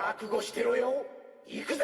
覚悟してろよ。行くぜ。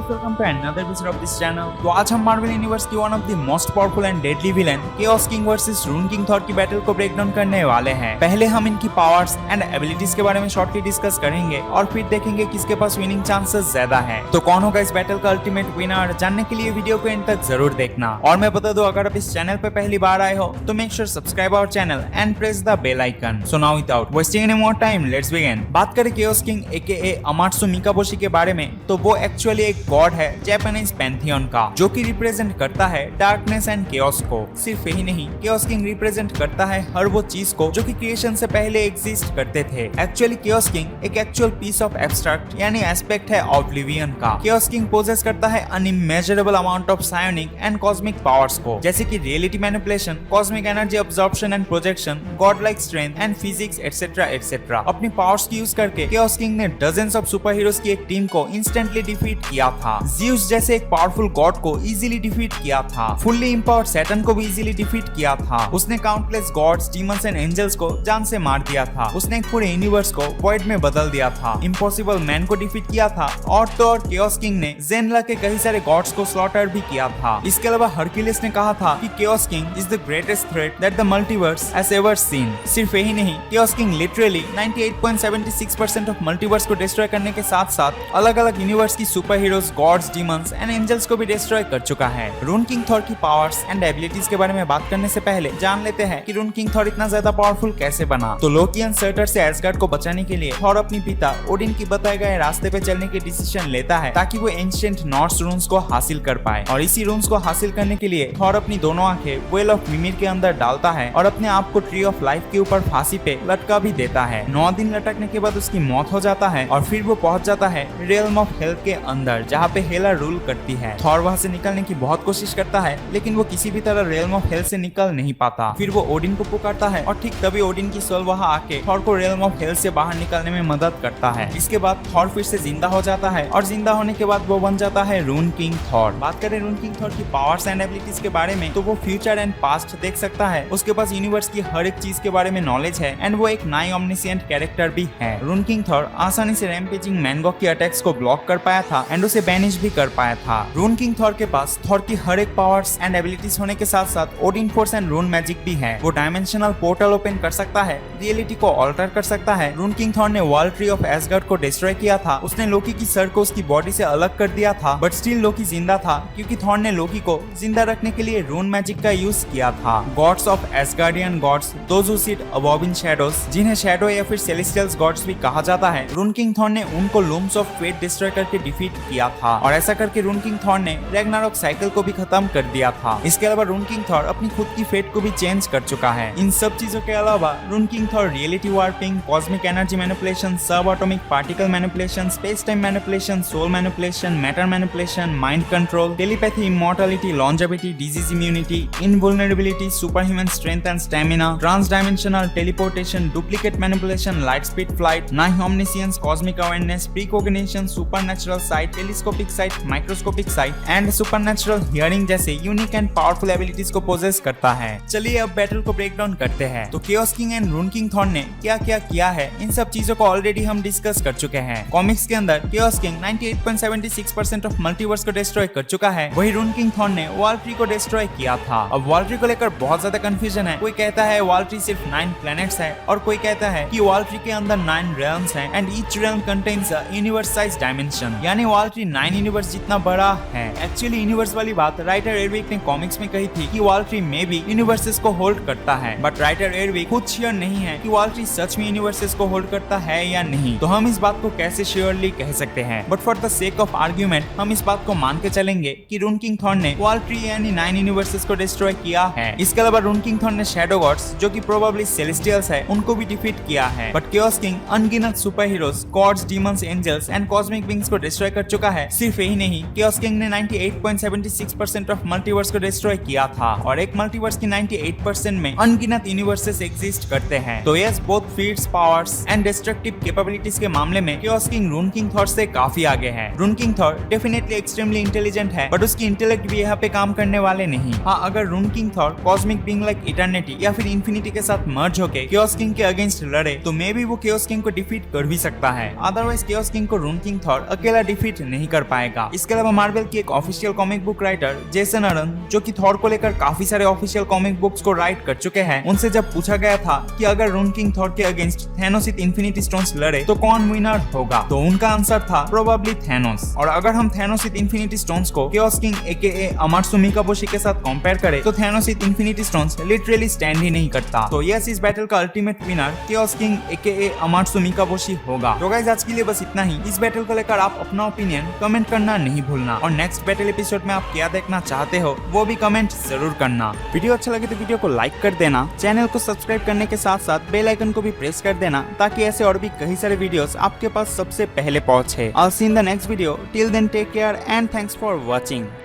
welcome to another episode of this channel. तो आज हम मार्वल यूनिवर्स की one of the most powerful and deadly villain chaos king versus rune king Thor की battle को break down करने वाले हैं। पहले हम इनकी पावर्स एंड एबिलिटीज के बारे में शॉर्टली डिस्कस करेंगे और फिर देखेंगे किसके पास विनिंग चांसेस ज्यादा हैं। तो कौन होगा इस बैटल का अल्टीमेट विनर, जानने के लिए वीडियो को एंड तक जरूर देखना। और मैं बता दूं, अगर आप इस चैनल पे पहली बार आए हो तो make sure subscribe our channel and press the bell icon. So now without wasting any more time, let's begin. बात करें chaos king AKA Amatsu Mikaboshi के बारे में, तो वो एक्चुअली एक गॉड है जापानीज पैंथियन का, जो कि रिप्रेजेंट करता है डार्कनेस एंड केओस को। सिर्फ यही नहीं, केओस किंग रिप्रेजेंट करता है हर वो चीज को जो कि क्रिएशन से पहले एग्जिस्ट करते थे। एक्चुअली केओस किंग एक एक्चुअल पीस ऑफ एब्स्ट्रैक्ट यानी एस्पेक्ट है ऑब्लिवियन का। केओस किंग पोजेस करता है immeasurable amount of psionic and cosmic powers को, जैसे कि reality manipulation, cosmic energy absorption and projection, god like strength and physics etcetera etcetera. अपनी पावर्स की यूज करके केओस किंग ने डजन्स ऑफ सुपर हीरोज की एक टीम को इंस्टेंटली डिफीट किया था। ज़्यूस जैसे एक पावरफुल गॉड को इजीली डिफीट किया था। फुल्ली इंपावर्ड सैटर्न को भी इजीली डिफीट किया था। उसने countless gods, demons and angels को जान से मार दिया था। उसने एक पूरे यूनिवर्स को वॉइड में बदल दिया था। इम्पॉसिबल मैन को डिफीट किया था। और तो और केओस किंग ने जेनला के कई सारे गॉड्स को स्लॉटर भी किया था। इसके अलावा हरक्यूलिस ने कहा था कि chaos king is the greatest threat that the multiverse has ever seen. सिर्फ यही नहीं, chaos king literally 98.76% of multiverse को डिस्ट्रॉय करने के साथ साथ अलग अलग यूनिवर्स की super heroes, gods, demons and angels को भी डिस्ट्रॉय कर चुका है। रून किंग थॉर की पावर्स एंड एबिलिटीज के बारे में बात करने से पहले जान लेते हैं कि रून किंग थॉर इतना ज्यादा पावरफुल कैसे बना। तो लोकियन सर्टर से एस्गार्ड को बचाने के लिए थॉर अपनी पिता ओडिन की बताए गए रास्ते पे चलने की डिसीजन लेता है ताकि वो एंशिएंट नॉर्स रून्स को हासिल कर पाए। और इसी रून्स को हासिल करने के लिए थॉर अपनी दोनों आंखें वेल ऑफ मिमिर के अंदर डालता है और अपने आप को ट्री ऑफ लाइफ के ऊपर फांसी पे लटका भी देता है। 9 दिन लटकने के बाद उसकी मौत हो जाता है और फिर वो पहुंच जाता है रियल्म ऑफ हेल के अंदर, जहाँ पे हेला रूल करती है। थॉर वहां से निकलने की बहुत कोशिश करता है, लेकिन वो किसी भी तरह रियल्म ऑफ हेल से निकल नहीं पाता। फिर वो ओडिन को पुकारता है और ठीक तभी ओडिन की सोल वहां आके थॉर को रियल्म ऑफ हेल से बाहर निकलने में मदद करता है। इसके बाद थॉर फिर से जिंदा हो जाता है और जिंदा होने के बाद वो बन जाता है रून किंग थॉर। बात करें रून किंग थॉर की पावर्स एंड एबिलिटीज के बारे में, तो वो फ्यूचर एंड पास्ट देख सकता है। उसके पास यूनिवर्स की हर एक चीज के बारे में नॉलेज है एंड वो एक नाई ओमनिसिएंट कैरेक्टर भी है। रून किंग थॉर आसानी से रैम्पेजिंग मैनगॉक की अटैक्स को ब्लॉक कर पाया था एंड उसे बैनिश भी कर पाया था। रून किंग थॉर के पास थॉर की हर एक पावर्स एंड एबिलिटीज होने के साथ साथ ओडिन फोर्स एंड रून मैजिक भी है। वो डायमेंशनल पोर्टल ओपन कर सकता है, रियलिटी को ऑल्टर कर सकता है। रून किंग थॉर ने वर्ल्ड ट्री ऑफ एस्गार्ड को डिस्ट्रॉय किया था। उसने लोकी की सर को उसकी बॉडी से अलग कर दिया था, बट स्टिल लोकी जिंदा था क्योंकि थॉर ने लोकी को जिंदा रखने के लिए रून मैजिक का यूज किया था। Gods of Asgardian gods, those who sit above in shadows, जिन्हें शैडो या फिर सेलेस्टियल्स गॉड्स भी कहा जाता है, रून किंग थॉर ने उनको लूम्स ऑफ फेट डिस्ट्रॉय करके डिफीट किया था। और ऐसा करके रून किंग थॉर ने रैग्नारोक साइकिल को भी खत्म कर दिया था। इसके अलावा रून किंग थॉर अपनी खुद की फेट को भी चेंज कर चुका है। इन सब चीजों के अलावा rune king Thor reality warping, cosmic energy manipulation, subatomic particle manipulation, space time manipulation, soul manipulation, matter manipulation, mind control, telepathy, immortality, longevity, disease immunity, invulnerability, superhuman strength and stamina, trans dimensional teleportation, duplicate manipulation, light speed flight, nigh omniscience, cosmic awareness, precognition, supernatural sight, telescopic sight, microscopic sight and supernatural hearing जैसे unique and powerful abilities को possesses करता है। चलिए अब battle को break down करते हैं। तो chaos king and rune king Thor ने क्या क्या किया है, इन सब चीजों को ऑलरेडी हम डिस्कस कर चुके हैं। कॉमिक्स के अंदर केओस किंग 98.76% ऑफ मल्टीवर्स को डिस्ट्रॉय कर चुका है, वही रून किंग थॉर ने वर्ल्ड ट्री को डिस्ट्रॉय किया था। अब वर्ल्ड ट्री को लेकर बहुत ज्यादा कंफ्यूजन है। कोई कहता है वर्ल्ड ट्री सिर्फ 9 प्लैनेट्स है और कोई कहता है कि वर्ल्ड ट्री के अंदर 9 realms हैं and each realm contains a universe size dimension, यानी वर्ल्ड ट्री 9 यूनिवर्स जितना बड़ा है। एक्चुअली यूनिवर्स वाली बात राइटर एरविक ने कॉमिक्स में कही थी कि वर्ल्ड ट्री में भी यूनिवर्सेस को होल्ड करता है, बट राइटर एरविक खुद श्योर नहीं है कि वर्ल्ड ट्री सच में यूनिवर्सेस को होल्ड करता है या नहीं। तो हम इस बात को कैसे श्योरली कह सकते हैं, but for the sake of argument हम इस बात को मान के चलेंगे कि रून किंग थॉर ने वर्ल्ड ट्री यानी 9 यूनिवर्सेस को डिस्ट्रॉय किया है। इसके अलावा रून किंग थॉर ने शैडो गॉड्स, जो कि प्रोबेबली सेलेस्टियल्स है, उनको भी डिफीट किया है। बट केओस किंग अनगिनत super heroes, gods, demons, angels and cosmic beings को डिस्ट्रॉय कर चुका है है। सिर्फ यही नहीं, केओस किंग ने 98.76% ऑफ मल्टीवर्स को डिस्ट्रॉय किया था और एक मल्टीवर्स की 98% में अनगिनत यूनिवर्सेस एग्जिस्ट करते हैं। तो yes, both feats, powers and destructive capabilities के मामले में chaos king rune king Thor से काफी आगे है। Rune king Thor definitely extremely intelligent है, बट उसकी इंटेलेक्ट भी यहाँ पे काम करने वाले नहीं। हाँ, अगर rune king Thor cosmic being like eternity या फिर इन्फिनिटी के साथ मर्ज होके केओस किंग के अगेंस्ट लड़े तो मे बी वो केओस किंग को डिफीट कर भी सकता है। अदरवाइज केओस किंग को रून किंग थॉर अकेला डिफीट नहीं कर पाएगा। इसके अलावा मार्वल की एक official comic book writer Jason अरन, जो कि थॉर को लेकर काफी सारे ऑफिशियल कॉमिक बुक्स को राइट कर चुके हैं, उनसे जब पूछा गया था कि अगर रून किंग थॉर के against Thanos with infinity stones लड़े तो कौन विनर होगा, तो उनका आंसर था प्रोबेबली थैनोस। और अगर हम थैनोस विद इन्फिनिटी स्टोन्स को chaos king AKA Amatsu Mikaboshi के साथ कंपेयर करें तो Thanos with infinity stones literally stand ही नहीं करता। तो यस, इस बैटल का ultimate winner chaos king AKA Amatsu Mikaboshi होगा। तो गाइस, आज के लिए बस इतना ही। इस बैटल को लेकर आप अपना ओपिनियन कमेंट करना नहीं भूलना और नेक्स्ट बैटल एपिसोड में आप क्या देखना चाहते हो वो भी कमेंट जरूर करना। वीडियो अच्छा लगे तो वीडियो को लाइक कर देना, चैनल को सब्सक्राइब करने के साथ साथ बेल आइकन को भी प्रेस कर देना ताकि ऐसे और भी कई सारे वीडियोस आपके पास सबसे पहले पहुंचे। I'll see you in the next video. Till then, take care and thanks for watching.